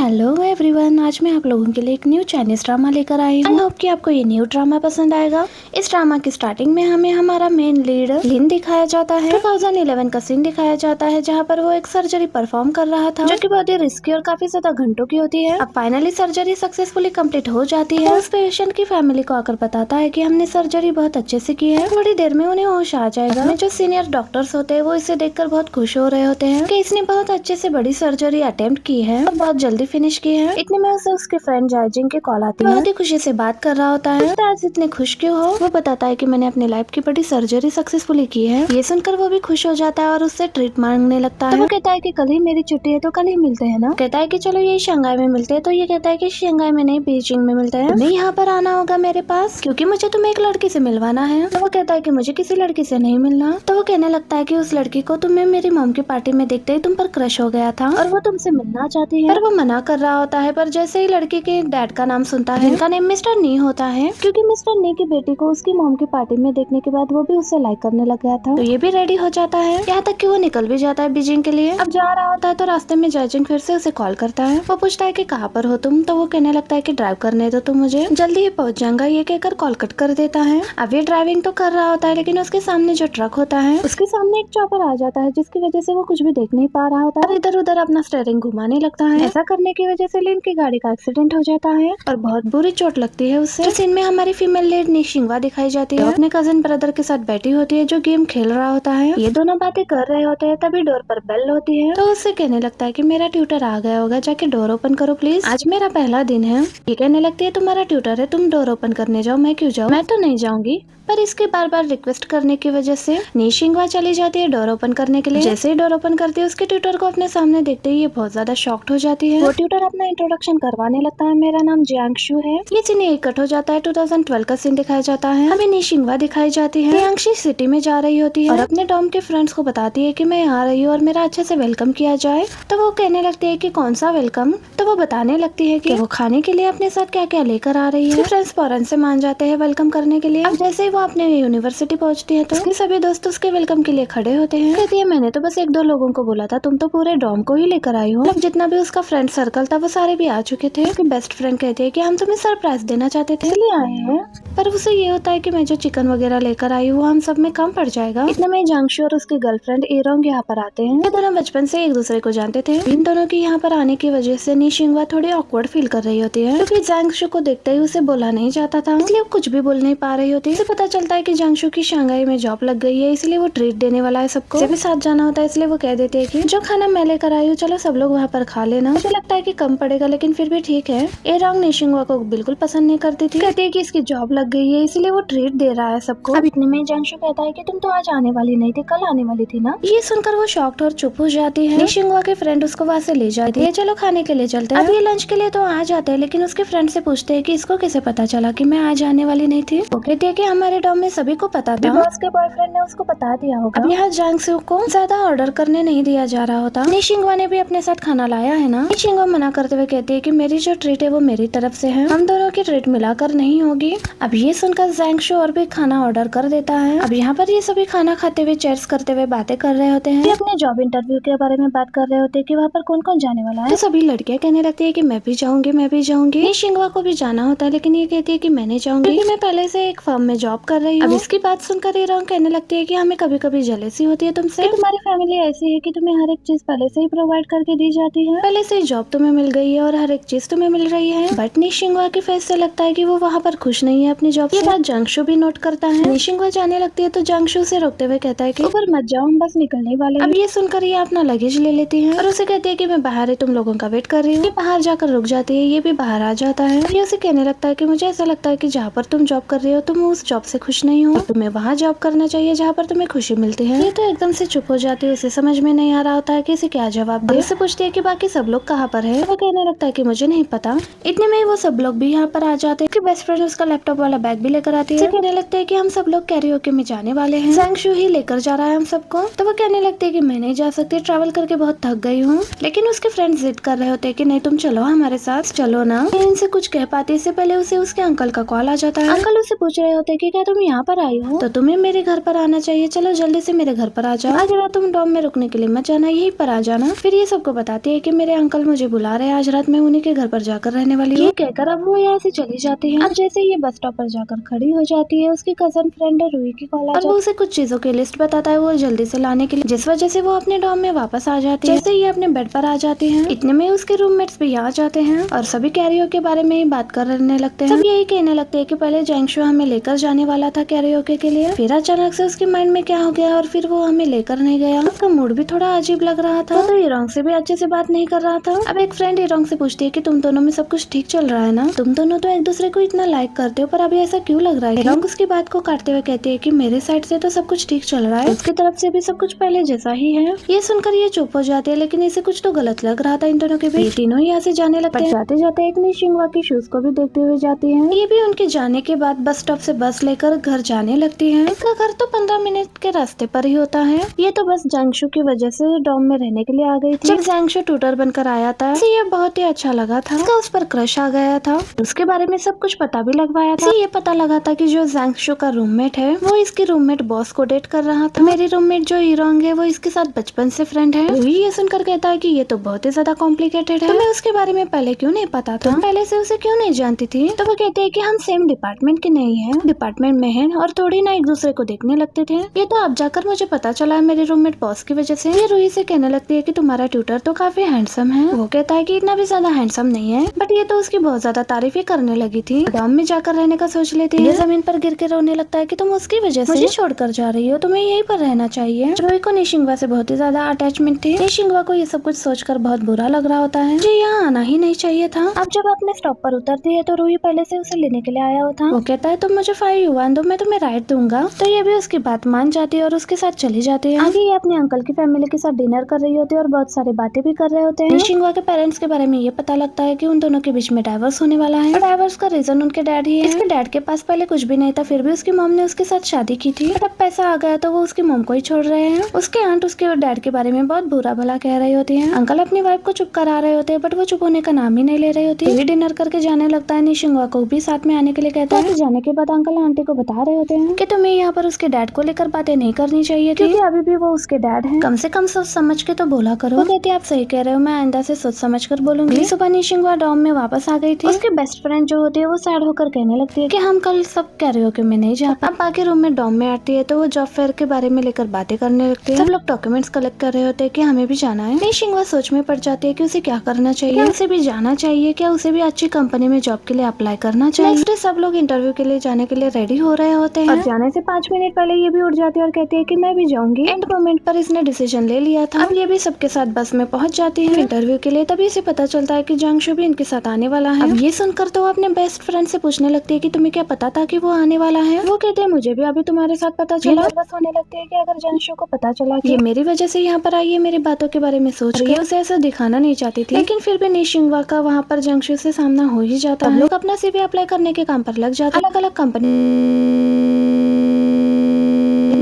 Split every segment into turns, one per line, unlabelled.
Hello everyone, आज मैं आप लोगों के लिए एक न्यू चाइनीज ड्रामा लेकर आई हूँ। आई होप कि आपको ये न्यू ड्रामा पसंद आएगा। इस ड्रामा की स्टार्टिंग में हमें हमारा मेन लीड लिन दिखाया जाता है। 2011 का सीन दिखाया जाता है जहाँ पर वो एक सर्जरी परफॉर्म कर रहा था जो कि बहुत ही रिस्की और काफी ज्यादा घंटों की होती है। अब फाइनली सर्जरी सक्सेसफुली कंप्लीट हो जाती है। उस पेशेंट की फैमिली को आकर बताता है कि हमने सर्जरी बहुत अच्छे से की है, थोड़ी देर में उन्हें होश आ जाएगा। जो सीनियर डॉक्टर्स होते हैं वो इसे देखकर बहुत खुश हो रहे होते हैं कि इसने बहुत अच्छे से बड़ी सर्जरी अटेम्प्ट की है और बहुत जल्दी फिनिश की है। इतने में उसे उसके फ्रेंड जायजिंग की कॉल आती है। बहुत ही खुशी से बात कर रहा होता है। तो आज इतने खुश क्यों हो? वो बताता है कि मैंने अपनी लाइफ की बड़ी सर्जरी सक्सेसफुली की है। ये सुनकर वो भी खुश हो जाता है और उससे ट्रीट मांगने लगता है। तो वो कहता है कि कल ही मेरी छुट्टी है तो कल ही मिलते हैं ना। कहता है कि चलो ये शंघाई में मिलते हैं। तो ये कहता है कि शंघाई में नहीं, बीजिंग में मिलते हैं। तुम्हें यहाँ पर आना होगा मेरे पास क्योंकि मुझे तुम्हें एक लड़की से मिलवाना है। तो वो कहता है कि मुझे किसी लड़की से नहीं मिलना। तो वो कहने लगता है कि उस लड़की को तुम्हें मेरी मॉम की पार्टी में देखते ही तुम पर क्रश हो गया था और वो तुमसे मिलना चाहती है। पर वो मना कर रहा होता है। पर जैसे ही लड़की के डैड का नाम सुनता है जिनका नेम मिस्टर नी होता है, क्योंकि मिस्टर नी की बेटी को उसकी मॉम की पार्टी में देखने के बाद वो भी उससे लाइक करने लग गया था। तो ये भी रेडी हो जाता है, यहाँ तक कि वो निकल भी जाता है बीजिंग के लिए। अब जा रहा होता है तो रास्ते में जायजिंग फिर से उसे कॉल करता है। वो पूछता है कि कहाँ पर हो तुम। तो वो कहने लगता है कि ड्राइव करने दो तुम मुझे, जल्दी ही पहुंच जाऊंगा। ये कहकर कॉल कट कर देता है। अब ये ड्राइविंग तो कर रहा होता है लेकिन उसके सामने जो ट्रक होता है उसके सामने एक चॉपर आ जाता है जिसकी वजह से वो कुछ भी देख नहीं पा रहा होता है। इधर उधर अपना स्टीयरिंग घुमाने लगता है। ऐसा करने की वजह से लिन की गाड़ी का एक्सीडेंट हो जाता है और बहुत बुरी चोट लगती है उससे। इस सीन में हमारी फीमेल लीड निशिंगवा दिखाई जाती है। अपने कजिन ब्रदर के साथ बैठी होती है जो गेम खेल रहा होता है। ये दोनों बातें कर रहे होते हैं तभी डोर पर बेल होती है। तो उससे कहने लगता है कि मेरा ट्यूटर आ गया होगा, जाके डोर ओपन करो प्लीज, आज मेरा पहला दिन है। ये कहने लगती है तुम्हारा ट्यूटर है, तुम डोर ओपन करने जाओ, मैं क्यों जाऊँ, मैं तो नहीं जाऊंगी। पर इसके बार बार रिक्वेस्ट करने की वजह से निशिंगवा चली जाती है डोर ओपन करने के लिए। जैसे ही डोर ओपन करती है उसके ट्यूटर को अपने सामने देखते ही ये बहुत ज्यादा शॉक्ड हो जाती है। वो ट्यूटर अपना इंट्रोडक्शन करवाने लगता है, मेरा नाम जियांगशु है। ये सीन एक कट हो जाता है। 2012 का सीन दिखाया जाता है। हमें निशिंगवा दिखाई जाती है। जियांगशु सिटी में जा रही होती है और अपने डॉम के फ्रेंड्स को बताती है कि मैं यहाँ रही हूँ और मेरा अच्छे से वेलकम किया जाए। तो वो कहने लगती है कि कौन सा वेलकम। तो वो बताने लगती है कि वो खाने के लिए अपने साथ क्या क्या लेकर आ रही है। फ्रेंड्स फौरन से मान जाते हैं वेलकम करने के लिए। अब जैसे ही वो अपने यूनिवर्सिटी पहुंचती है तो उसके सभी दोस्त उसके वेलकम के लिए खड़े होते हैं। कहती है मैंने तो बस एक दो लोगों को बोला था, तुम तो पूरे डॉम को ही लेकर आई हो। जितना भी उसका फ्रेंड सर्कल था वो सारे भी आ चुके थे। उसकी बेस्ट फ्रेंड कहती है कि हम तुम्हें सरप्राइज देना चाहते थे इसलिए आए हैं। पर उसे ये होता है कि मैं जो चिकन वगैरह लेकर आई हूँ हम सब में कम पड़ जाएगा। इतने में जांगशु और उसकी गर्लफ्रेंड एरोंग यहाँ पर आते हैं। ये दोनों बचपन से एक दूसरे को जानते थे। इन दोनों की यहाँ पर आने की वजह से निशिंगवा थोड़ी ऑकवर्ड फील कर रही होती है क्योंकि जांगशु को देखते ही उसे बोला नहीं जाता था, इसलिए वो कुछ भी बोल नहीं पा रही होती। इसे पता चलता है कि जांगशु की शंघाई में जॉब लग गई है, इसलिए वो ट्रीट देने वाला है सबको। उसे भी साथ जाना होता है इसलिए वो कह देती है कि जो खाना मैं लेकर आई हूँ चलो सब लोग वहाँ पर खा लेना। मुझे लगता है कि कम पड़ेगा लेकिन फिर भी ठीक है। एरोंग निशिंगवा को बिल्कुल पसंद नहीं करती थी। कहती है कि इसकी जॉब लग गई है इसलिए वो ट्रीट दे रहा है सबको। अब इतने में जांगशु कहता है कि तुम तो आज आने वाली नहीं थी, कल आने वाली थी ना। ये सुनकर वो शॉक्ड और चुप हो जाती है। निशिंगवा के फ्रेंड उसको वहाँ से ले जाती है, चलो खाने के लिए चलते हैं। अब ये लंच के लिए तो आ जाते हैं लेकिन उसके फ्रेंड से पूछते हैं कि इसको कैसे पता चला कि मैं आज आने वाली नहीं थी। वो कहती है कि हमारे डॉम में सभी को पता था, बॉस के बॉयफ्रेंड ने उसको बता दिया होगा। अब यहाँ जांगशु को ज्यादा ऑर्डर करने नहीं दिया जा रहा होता। निशिंगवा ने भी अपने साथ खाना लाया है ना। निशिंगवा मना करते हुए कहती है कि मेरी जो ट्रीट है वो मेरी तरफ से है, हम दोनों की ट्रीट मिलाकर नहीं होगी। अब ये सुनकर जांगशु और भी खाना ऑर्डर कर देता है। अब यहाँ पर ये सभी खाना खाते हुए चेयर्स करते हुए बातें कर रहे होते हैं। ये अपने जॉब इंटरव्यू के बारे में बात कर रहे होते हैं कि वहाँ पर कौन कौन जाने वाला है। तो सभी लड़कियां कहने लगती है कि मैं भी जाऊंगी, मैं भी जाऊंगी। निशिंगवा को भी जाना होता है लेकिन ये कहती है कि मैं नहीं जाऊंगी क्योंकि मैं पहले से एक फर्म में जॉब कर रही हूँ। अब इसकी बात सुनकर एरोंग कहने लगती है कि हमें कभी कभी जेलसी होती है तुमसे, तुम्हारी फैमिली ऐसी है कि तुम्हें हर एक चीज पहले से ही प्रोवाइड करके दी जाती है, पहले से जॉब तुम्हें मिल गई है और हर एक चीज तुम्हें मिल रही है। बट निशिंगवा के फेस से लगता है कि वो वहाँ पर खुश नहीं है अपनी जॉब से। ये बात जांगशु भी नोट करता है। निशिंगवा जाने लगती है तो जांगशु से रोकते हुए कहता है कि ऊपर मत जाओ, हम बस निकलने वाले हैं। अब ये सुनकर ये अपना लगेज ले लेती है और उसे कहती है कि मैं बाहर ही तुम लोगों का वेट कर रही हूँ। ये बाहर जाकर रुक जाती है, ये भी बाहर आ जाता है। ये उसे कहने लगता है कि मुझे ऐसा लगता है कि जहाँ पर तुम जॉब कर रही हो तुम उस जॉब से खुश नहीं हो, तुम्हें वहाँ जॉब करना चाहिए जहाँ पर तुम्हें खुशी मिलती है। ये तो एकदम से चुप हो जाती है, उसे समझ में नहीं आ रहा होता है कि इसे क्या जवाब दे। उससे पूछती है कि बाकी सब लोग कहाँ पर है। वो कहने लगता है कि मुझे नहीं पता। इतने में वो सब लोग भी यहाँ पर आ जाते हैं। बेस्ट फ्रेंड उसका लैपटॉप वाला बैग भी लेकर आती है। कहने लगते हैं कि हम सब लोग कैरियोके में जाने वाले हैं, जांगशु ही लेकर जा रहा है हम सबको। तो वो कहने लगती है कि मैं नहीं जा सकती, ट्रैवल करके बहुत थक गई हूँ। लेकिन उसके फ्रेंड जिद कर रहे होते हैं कि नहीं तुम चलो हमारे साथ, चलो ना। इनसे कुछ कह पाती इससे पहले उसे उसके अंकल का कॉल आ जाता है। अंकल उससे पूछ रहे होते हैं कि क्या तुम यहाँ पर आई हो तो तुम्हें मेरे घर पर आना चाहिए, चलो जल्दी से मेरे घर पर आ जाओ। आज रात तुम डॉम में रुकने के लिए मत जाना, यहीं पर आ जाना। फिर ये सबको बताती है कि मेरे अंकल मुझे बुला रहे हैं, आज रात मैं उन्हीं के घर पर जाकर रहने वाली हूँ। ये कहकर अब वो यहाँ से चली जाती है। अब जैसे ये बस स्टॉप पर जाकर खड़ी हो जाती है, उसकी कजन फ्रेंड रूही की कॉल और वो उसे कुछ चीजों की लिस्ट बताता है वो जल्दी से लाने के लिए, जिस वजह से वो अपने डॉर्म में वापस आ जाती है। जैसे ये अपने बेड पर आ जाती है, इतने में उसके रूममेट्स भी आ जाते हैं और सभी कैरियोके के बारे में ही बात करने लगते हैं। सब यही कहने लगते हैं कि पहले जैंगशु हमें लेकर जाने वाला था कैरियोके के लिए, फिर अचानक से उसके माइंड में क्या हो गया और फिर वो हमें लेकर नहीं गया। उसका मूड भी थोड़ा अजीब लग रहा था, तो इरोंग से भी अच्छे से बात नहीं कर रहा था। अब एक फ्रेंड इरोंग से पूछती है कि तुम दोनों में सब कुछ ठीक चल रहा है ना, तुम दोनों तो एक दूसरे को इतना लाइक करते हो, पर अभी ऐसा क्यों लग रहा है। इरोंग उसकी बात को काटते हुए कहती है कि मेरे साइड से तो सब कुछ ठीक चल रहा है, उसकी तरफ से भी सब कुछ पहले जैसा ही है। ये सुनकर ये चुप हो जाती है, लेकिन इसे कुछ तो गलत लग रहा था इन दोनों के बीच। ये तीनों यहाँ से जाने लगते हैं। जाते जाते एक ने शिंगवा के शूज को भी देखते हुए जाती है। ये भी उनके जाने के बाद बस स्टॉप से बस लेकर घर जाने लगती है। इसका घर तो 15 मिनट के रास्ते पर ही होता है। ये तो बस जैंगशु की वजह से डॉम में रहने के लिए आ गई थी। जब जैंगशु ट्यूटर बनकर आया था, इसे ये बहुत ही अच्छा लगा था। उसका उस पर क्रश आ गया था, उसके बारे में सब कुछ पता भी लगवाया था। इसे ये पता लगा था कि जो जैंगशु का रूममेट है वो इसकी रूममेट बॉस को डेट कर रहा था। मेरी रूममेट जो इरोंग है वो इसके साथ बचपन से फ्रेंड है। ये सुनकर कहता है कि ये तो बहुत ही ज्यादा कॉम्प्लिकेटेड है, तुम्हें उसके बारे में पहले क्यों नहीं पता था, पहले से उसे क्यों नहीं जानती थी। तो वो कहते हैं कि हम सेम डिपार्टमेंट के नहीं है, डिपार्टमेंट में है और थोड़ी ना एक दूसरे को देखने लगते थे। ये तो अब जाकर मुझे पता चला है मेरे रूममेट बॉस की वजह से। ये रूही से कहने लगती है कि तुम्हारा ट्यूटर तो काफी हैंडसम है। वो कहता है कि इतना भी ज्यादा हैंडसम नहीं है, बट ये तो उसकी बहुत ज्यादा तारीफ ही करने लगी थी। डॉम में जाकर रहने का सोच लेती है। ये जमीन पर गिर के रोने लगता है कि तुम उसकी वजह से मुझे छोड़कर जा रही हो, तुम्हें यहीं पर रहना चाहिए। रूही को निशिंगवा से बहुत ही ज्यादा अटैचमेंट थी। निशिंगवा को ये सब कुछ सोचकर बहुत बुरा लग रहा होता है, मुझे यहाँ आना ही नहीं चाहिए था। अब जब अपने स्टॉप पर उतरती है तो रूही पहले से उसे लेने के लिए आया होता। वो कहता है तुम मुझे 5 युआन दो, मैं तुम्हें राइड दूंगा। तो ये भी उसकी बात मान जाती है और उसके साथ चली जाती है। आगे ये अपने अंकल की फैमिली के साथ डिनर कर रही होती है और बहुत सारी बातें भी कर रहे होते हैं। निशिंगवा के पेरेंट्स के बारे में ये पता लगता है कि उन दोनों के बीच में डाइवोर्स होने वाला है। डाइवोर्स का रीजन उनके डैड ही है। इसके डैड के पास पहले कुछ भी नहीं था, फिर भी उसकी मॉम ने उसके साथ शादी की थी। अब पैसा आ गया तो वो उसकी मॉम को ही छोड़ रहे हैं। उसके आंट उसके डैड के बारे में बहुत बुरा भला कह रही होती है। अंकल अपनी वाइफ को चुप करा रहे होते हैं, बट वो चुप होने का नाम ही नहीं ले रही होती। फिर डिनर करके जाने लगता है। निशिंगवा को भी साथ में आने के लिए कहता है। जाने के बाद अंकल आंटी को बता रहे होते हैं कि तुम्हें यहाँ पर उसके डैड को लेकर बातें नहीं करनी चाहिए, क्योंकि अभी भी वो उसके डैड हैं। कम से कम सोच समझ के तो बोला करो। वो कहती है आप सही कह रहे हो, मैं आइंदा से सोच समझ कर बोलूंगी। सुबह निशिंगवा डॉम में वापस आ गई थी। उसके बेस्ट फ्रेंड जो होती है वो सैड होकर कहने लगती है कि हम कल सब कैरियोके में नहीं जा पाए। अब बाकी रूम में डॉम में आती है तो वो जॉब फेयर के बारे में लेकर बातें करने लगती है। सब लोग डॉक्यूमेंट्स कलेक्ट कर रहे होते हैं कि हमें भी जाना है। निशिंगवा सोच में पड़ जाती है कि उसे क्या करना चाहिए, उसे भी जाना चाहिए क्या, उसे भी अच्छी कंपनी में जॉब के लिए अप्लाई करना चाहिए। नेक्स्ट डे सब लोग इंटरव्यू के लिए जाने के लिए रेडी हो रहे होते हैं और जाने से 5 मिनट पहले ये भी उठ जाती है और कहती है कि मैं भी जाऊंगी। एंड मोमेंट पर इसने डिसीजन ले लिया था। अब ये भी सबके साथ बस में पहुंच जाती है इंटरव्यू के लिए। तभी इसे पता चलता है कि जैंगशु भी इनके साथ आने वाला है। अब ये सुनकर तो वो अपने बेस्ट फ्रेंड से पूछने लगती है कि तुम्हें क्या पता था कि वो आने वाला है। वो कहते हैं मुझे भी अभी तुम्हारे साथ पता चला। बस होने लगती है कि अगर जैंगशु को पता चला कि ये मेरी वजह से यहाँ पर आई है, मेरी बातों के बारे में सोच रही है, उसे ऐसा दिखाना नहीं चाहती थी, लेकिन फिर भी निशिंगवा का वहाँ पर जैंगशु से सामना हो ही जाता है। लोग अपना CV अप्लाई करने के काम पर लग जाते हैं। अलग अलग कंपनी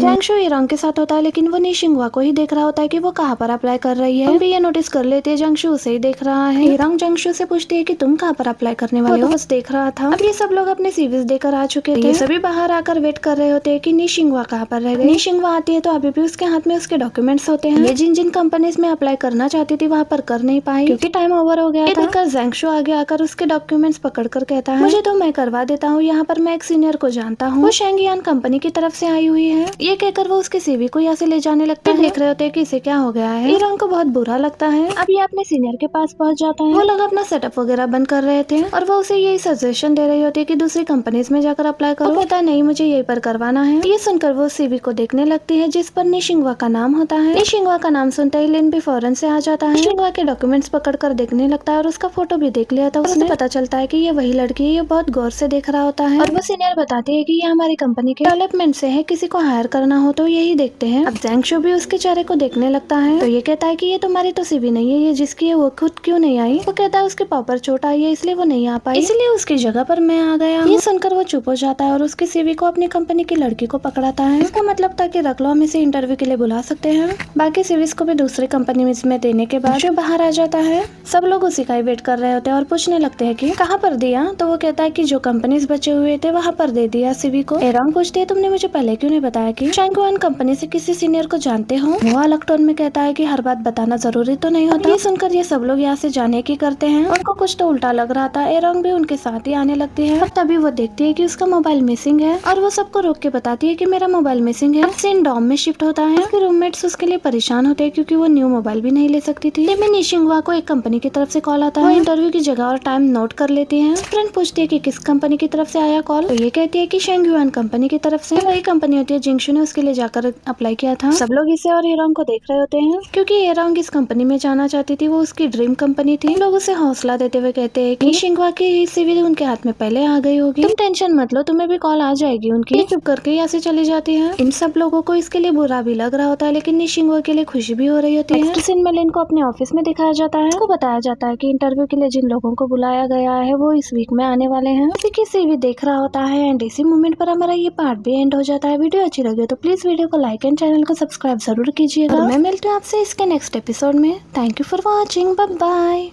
जैंगशु इरोंग के साथ होता है, लेकिन वो निशिंगवा को ही देख रहा होता है कि वो कहाँ पर अप्लाई कर रही है। हम भी ये नोटिस कर लेते हैं जैंगशु उसे ही देख रहा है। इरोंग जैंगशु से पूछती है कि तुम कहाँ पर अप्लाई करने वाले हो, बस देख रहा था। अब ये सब लोग अपने CVs देकर आ चुके थे। ये सभी बाहर आकर वेट कर रहे होते हैं कि निशिंगवा कहाँ पर रह गई। निशिंगवा आती है तो अभी भी उसके हाथ में उसके डॉक्यूमेंट्स होते हैं। ये जिन जिन कंपनीज में अप्लाई करना चाहती थी वहाँ पर कर नहीं पाई क्योंकि टाइम ओवर हो गया था। देखकर जैंगशु आगे आकर उसके डॉक्यूमेंट्स पकड़ कर कहता है मुझे तो मैं करवा देता हूँ, यहाँ पर मैं एक सीनियर को जानता हूँ, वो शेंगियान कंपनी की तरफ से आई हुई है। ये कहकर वो उसके CV को यहाँ से ले जाने लगता है। देख रहे होते हैं कि इसे क्या हो गया है। इरोंग को बहुत बुरा लगता है। अब ये अपने सीनियर के पास पहुंच जाता है। वो लोग अपना सेटअप वगैरह बंद कर रहे थे और वो उसे यही सजेशन दे रही होती है कि दूसरी कंपनीज में जाकर अप्लाई करो। वो कहता है नहीं, मुझे यही पर करवाना है। ये सुनकर वो CV को देखने लगती है जिस पर निशिंगवा का नाम होता है। निशिंगवा का नाम सुनते ही लिन भी फौरन से आ जाता है। निशिंगवा के डॉक्यूमेंट्स पकड़ कर देखने लगता है और उसका फोटो भी देख लिया था उसने। पता चलता है कि ये वही लड़की है। ये बहुत गौर से देख रहा होता है और वो सीनियर बताती है कि ये हमारी कंपनी के डेवलपमेंट से है, किसी को हायर करना हो तो यही देखते हैं। अब जैंगशु भी उसके चेहरे को देखने लगता है तो ये कहता है कि ये तुम्हारी तो CV नहीं है, ये जिसकी है वो खुद क्यों नहीं आई। वो कहता है उसके पाँव पर चोट आई है इसलिए वो नहीं आ पाई, इसलिए उसकी जगह पर मैं आ गया। ये सुनकर वो चुप हो जाता है और उसके CV को अपनी कंपनी की लड़की को पकड़ाता है। इसका मतलब था कि रख लो, हम इसे इंटरव्यू के लिए बुला सकते हैं। बाकी CVs को भी दूसरी कंपनी में देने के बाद जो बाहर आ जाता है। सब लोग उसी का ही वेट कर रहे होते हैं और पूछने लगते हैं कि कहाँ पर दिया। तो वो कहता है कि जो कंपनीज बचे हुए थे वहाँ पर दे दिया CV को। इरोंग पूछती है तुमने मुझे पहले क्यों नहीं बताया कि शेंगुआन कंपनी से किसी सीनियर को जानते हो? वो अलग टोन में कहता है कि हर बात बताना जरूरी तो नहीं होता। ये सुनकर ये सब लोग यहाँ से जाने की करते हैं। उनको कुछ तो उल्टा लग रहा था। एरोंग भी उनके साथ ही आने लगती है। और तभी वो देखती है कि उसका मोबाइल मिसिंग है और वो सबको रोक के बताती है कि मेरा मोबाइल मिसिंग है। अब सीन डॉम में शिफ्ट होता है। उसके रूममेट्स उसके लिए परेशान होते हैं क्योंकि वो न्यू मोबाइल भी नहीं ले सकती थी। तभी निशिंगवा को एक कंपनी की तरफ से कॉल आता है। वो इंटरव्यू की जगह और टाइम नोट कर लेती है। फ्रेंड पूछती है कि किस कंपनी की तरफ से आया कॉल, तो ये कहती है कि शेंगुआन कंपनी की तरफ से। वही कंपनी होती है जिंगशु ने उसके लिए जाकर अप्लाई किया था। सब लोग इसे और एरोंग को देख रहे होते हैं क्योंकि एरोंग इस कंपनी में जाना चाहती थी। वो उसकी ड्रीम कंपनी थी। लोग उसे हौसला देते हुए कहते हैं कि शिंगवा की सीवी उनके हाथ में पहले आ गई होगी, तुम टेंशन मत लो, तुम्हें भी कॉल आ जाएगी उनकी। चुप करके यहाँ से चली जाती है। इन सब लोगों को इसके लिए बुरा भी लग रहा होता है लेकिन निशिंगवा के लिए खुशी भी हो रही होती है। नेक्स्ट सीन में लिन को अपने ऑफिस में दिखाया जाता है। उसको बताया जाता है कि इंटरव्यू के लिए जिन लोगों को बुलाया गया है वो इस वीक में आने वाले हैं। उसी की सीवी देख रहा होता है एंड इसी मोमेंट पर हमारा ये पार्ट भी एंड हो जाता है। वीडियो अच्छी लगे तो प्लीज वीडियो को लाइक एंड चैनल को सब्सक्राइब जरूर कीजिएगा। मैं मिलती हूँ आपसे इसके नेक्स्ट एपिसोड में। Thank you for watching, bye bye.